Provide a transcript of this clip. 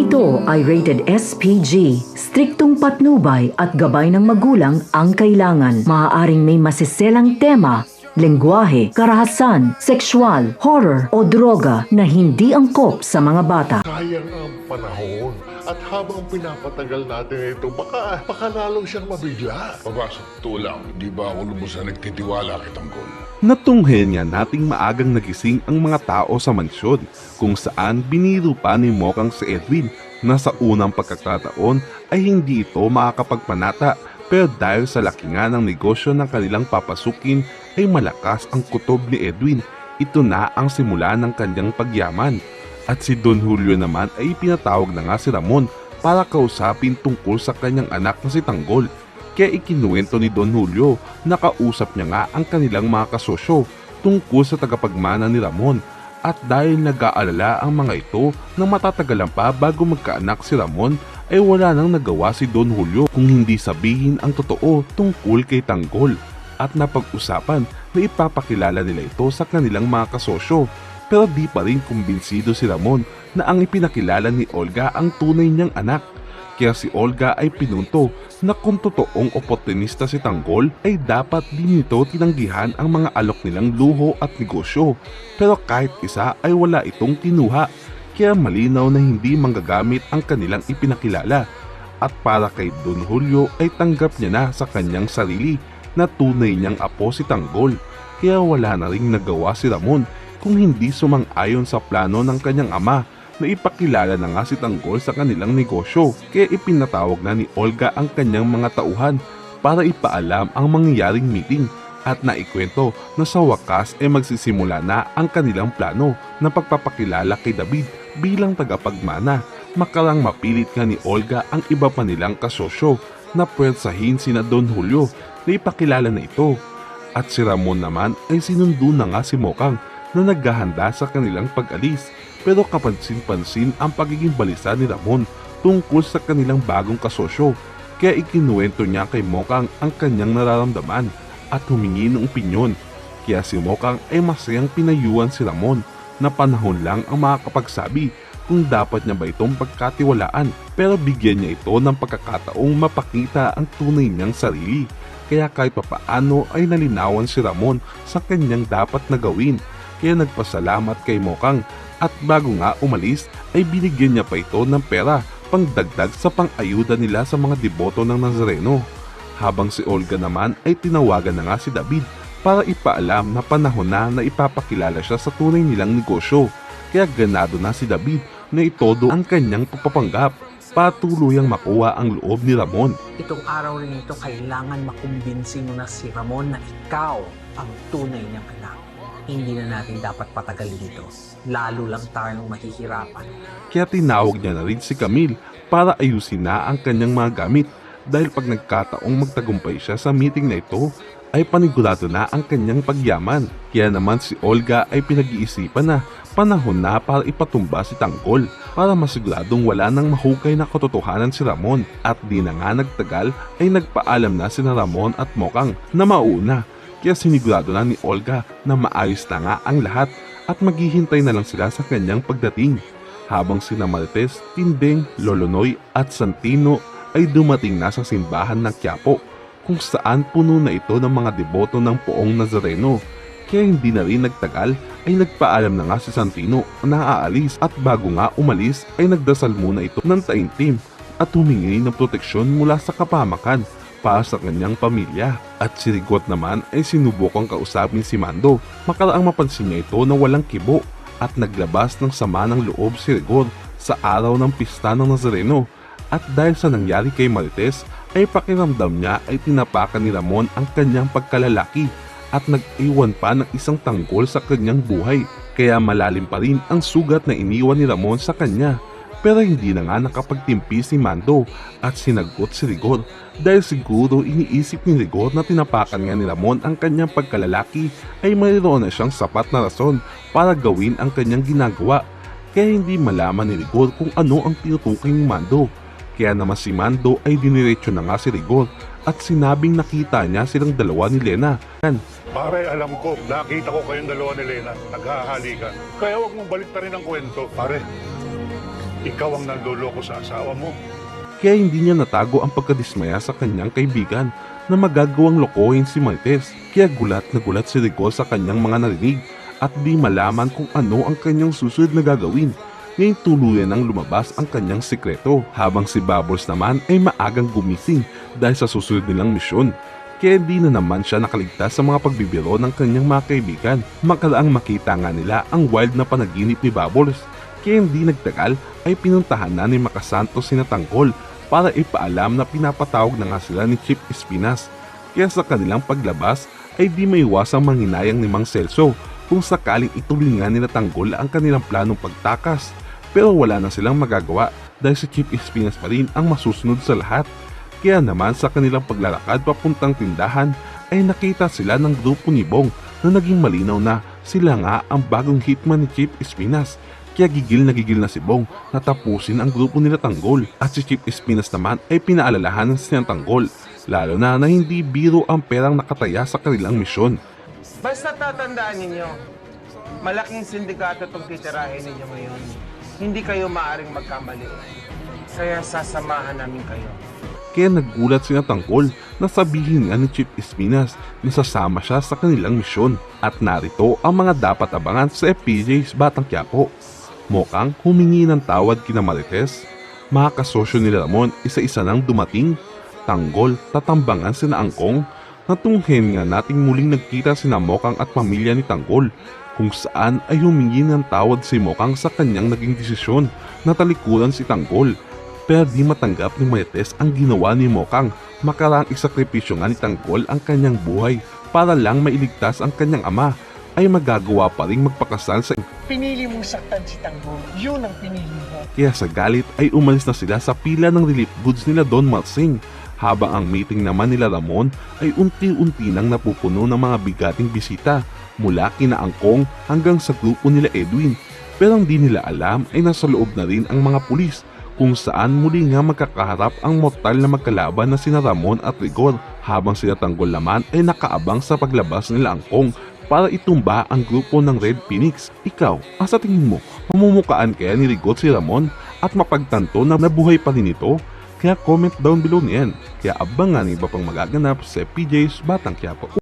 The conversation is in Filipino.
ito ay rated SPG. Striktong patnubay at gabay ng magulang ang kailangan. Maaaring may masiselang tema, lengguwahe, karahasan, sexual, horror o droga na hindi angkop sa mga bata. Sayang ang panahon. At habang pinapatagal natin ito, baka lalo siyang mabigla. Papasok, tulang. Di ba ako lubos na nagtitiwala kay Tanggol? Natunghayan nga nating maagang nagising ang mga tao sa mansyon kung saan biniro pa ni Mokang si Edwin na sa unang pagkakataon ay hindi ito makakapagpanata, pero dahil sa laki nga ng negosyo ng kanilang papasukin ay malakas ang kutob ni Edwin. Ito na ang simula ng kanyang pagyaman. At si Don Julio naman ay pinatawag na nga si Ramon para kausapin tungkol sa kanyang anak na si Tanggol. Kaya ikinuwento ni Don Julio na kausap niya nga ang kanilang mga kasosyo tungkol sa tagapagmana ni Ramon. At dahil nag-aalala ang mga ito na matatagalan pa bago magkaanak si Ramon, ay wala nang nagawa si Don Julio kung hindi sabihin ang totoo tungkol kay Tanggol. At napag-usapan na ipapakilala nila ito sa kanilang mga kasosyo. Pero di pa rin kumbinsido si Ramon na ang ipinakilala ni Olga ang tunay niyang anak. Kaya si Olga ay pinunto na kung totoong oportunista si Tanggol ay dapat din nito tinanggihan ang mga alok nilang luho at negosyo. Pero kahit isa ay wala itong kinuha. Kaya malinaw na hindi manggagamit ang kanilang ipinakilala. At para kay Don Julio ay tanggap niya na sa kanyang sarili na tunay niyang apo si Tanggol. Kaya wala na ring nagawa si Ramon kung hindi sumang-ayon sa plano ng kanyang ama na ipakilala na nga si Tanggol sa kanilang negosyo. Kaya ipinatawag na ni Olga ang kanyang mga tauhan para ipaalam ang mangyayaring meeting at naikwento na sa wakas ay magsisimula na ang kanilang plano na pagpapakilala kay David bilang tagapagmana. Makarang mapilit nga ni Olga ang iba pa nilang kasosyo na puwersahin sina Don Julio na ipakilala na ito. At si Ramon naman ay sinundo na nga si Mokang na naghahanda sa kanilang pag-alis, pero kapansin-pansin ang pagiging balisa ni Ramon tungkol sa kanilang bagong kasosyo. Kaya ikinuwento niya kay Mokang ang kanyang nararamdaman at humingi ng opinyon. Kaya si Mokang ay masayang pinayuan si Ramon na panahon lang ang makakapagsabi kung dapat niya ba itong pagkatiwalaan, pero bigyan niya ito ng pagkakataong mapakita ang tunay niyang sarili. Kaya kahit papaano ay nalinawan si Ramon sa kanyang dapat na gawin. Kaya nagpasalamat kay Mokang at bago nga umalis ay binigyan niya pa ito ng pera pangdagdag sa pang-ayuda nila sa mga deboto ng Nazareno. Habang si Olga naman ay tinawagan na nga si David para ipaalam na panahon na ipapakilala siya sa tunay nilang negosyo. Kaya ganado na si David na itodo ang kanyang pagpapanggap para tuluyang makuha ang loob ni Ramon. Itong araw rin ito kailangan makumbinsi mo na si Ramon na ikaw ang tunay niyang anak. Hindi na natin dapat patagalin ito. Lalo lang tayong mahihirapan. Kaya tinawag niya na rin si Camille para ayusin na ang kanyang mga gamit dahil pag nagkataong magtagumpay siya sa meeting na ito ay panigurado na ang kanyang pagyaman. Kaya naman si Olga ay pinag-iisipan na panahon na para ipatumba si Tanggol para masiguradong wala nang mahukay na katotohanan si Ramon. At di na nga nagtagal ay nagpaalam na sina Ramon at Mokang na mauna. Kaya sinigurado na ni Olga na maayos na nga ang lahat at maghihintay na lang sila sa kanyang pagdating. Habang sina Maltes, Tindeng, Lolonoy at Santino ay dumating na sa simbahan ng Quiapo kung saan puno na ito ng mga deboto ng Poong Nazareno. Kaya hindi na rin nagtagal ay nagpaalam na nga si Santino na aalis at bago nga umalis ay nagdasal muna ito ng taimtim at humingi ng proteksyon mula sa kapamakan para sa kanyang pamilya. At si Rigot naman ay sinubukang kausapin si Mando. Makaraang mapansin niya ito na walang kibo at naglabas ng sama ng loob si Rigor sa araw ng pista ng Nazareno. At dahil sa nangyari kay Marites ay pakiramdam niya ay tinapakan ni Ramon ang kanyang pagkalalaki at nag-iwan pa ng isang tanggol sa kanyang buhay. Kaya malalim pa rin ang sugat na iniwan ni Ramon sa kanya. Pero hindi na nga nakapagtimpi si Mando at sinagot si Rigor dahil siguro iniisip ni Rigor na tinapakan nga ni Ramon ang kanyang pagkalalaki ay mayroon na siyang sapat na rason para gawin ang kanyang ginagawa. Kaya hindi malaman ni Rigor kung ano ang tinutukoy ni Mando. Kaya naman si Mando ay diniretso na nga si Rigor at sinabing nakita niya silang dalawa ni Lena. Pare, alam ko, nakita ko kayong dalawa ni Lena, naghahalikan. Kaya huwag mong balik na rin ang kwento. Pare, ikaw ang nanloloko sa asawa mo. Kaya hindi niya natago ang pagkadismaya sa kanyang kaibigan na magagawang lokohin si Marites. Kaya gulat na gulat si Rigor sa kanyang mga narinig at di malaman kung ano ang kanyang susunod na gagawin. Ngayon tuluyan nang lumabas ang kanyang sikreto, habang si Bubbles naman ay maagang gumising dahil sa susunod nilang misyon. Kaya di na naman siya nakaligtas sa mga pagbibiro ng kanyang mga kaibigan. Makaraang makita nga nila ang wild na panaginip ni Bubbles. Kaya hindi nagtagal ay pinuntahan na ni Makasantos si Tanggol para ipaalam na pinapatawag na nga sila ni Chief Espinas. Kaya sa kanilang paglabas ay di maiwasang manghinayang ni Mang Celso kung sakaling ituloy nga nila Tanggol ang kanilang planong pagtakas. Pero wala na silang magagawa dahil si Chief Espinas pa rin ang masusunod sa lahat. Kaya naman sa kanilang paglalakad papuntang tindahan ay nakita sila ng grupo ni Bong na naging malinaw na sila nga ang bagong hitman ni Chief Espinas. Kaya gigil na si Bong na tapusin ang grupo nila Tanggol at si Chief Espinas naman ay pinaalalahanan siya ng Tanggol, lalo na hindi biro ang perang nakataya sa kanilang misyon. Basta tatandaan ninyo, malaking sindikato itong titirahin ninyo ngayon. Hindi kayo maaring magkamali. Kaya sasamahan namin kayo. Kaya nagulat si Tanggol na sabihin nga ni Chief Espinas na sasama siya sa kanilang misyon. At narito ang mga dapat abangan sa FPJ's Batang Quiapo. Mokang humingi ng tawad kina Marites, mga kasosyo ni Ramon isa-isa nang dumating, Tanggol tatambangan sina Angkong, natunghen nga nating muling nagkita sina Mokang at pamilya ni Tanggol, kung saan ay humingi ng tawad si Mokang sa kanyang naging desisyon na talikuran si Tanggol. Pero di matanggap ni Marites ang ginawa ni Mokang, makaraang isakripisyo nga ni Tanggol ang kanyang buhay para lang mailigtas ang kanyang ama, ay magagawa pa ring magpakasal sa Pinili mong saktan si Tanggol. Yun ang pinili mo. Kaya sa galit ay umalis na sila sa pila ng relief goods nila Don Marsing, habang ang meeting naman nila Ramon ay unti-unti nang napupuno ng mga bigating bisita mula kina Angkong hanggang sa grupo nila Edwin. Pero ang di nila alam ay nasa loob na rin ang mga pulis, kung saan muli nga magkakaharap ang mortal na magkalaban na sina Ramon at Rigor, habang sila Tanggol naman ay nakaabang sa paglabas nila Angkong para itumba ang grupo ng Red Phoenix. Ikaw, sa tingin mo, mamumukaan kaya ni Rigor si Ramon at mapagtanto na nabuhay pa rin ito? Kaya comment down below niyan. Kaya abangan iba pang magaganap sa PJ's Batang Quiapo.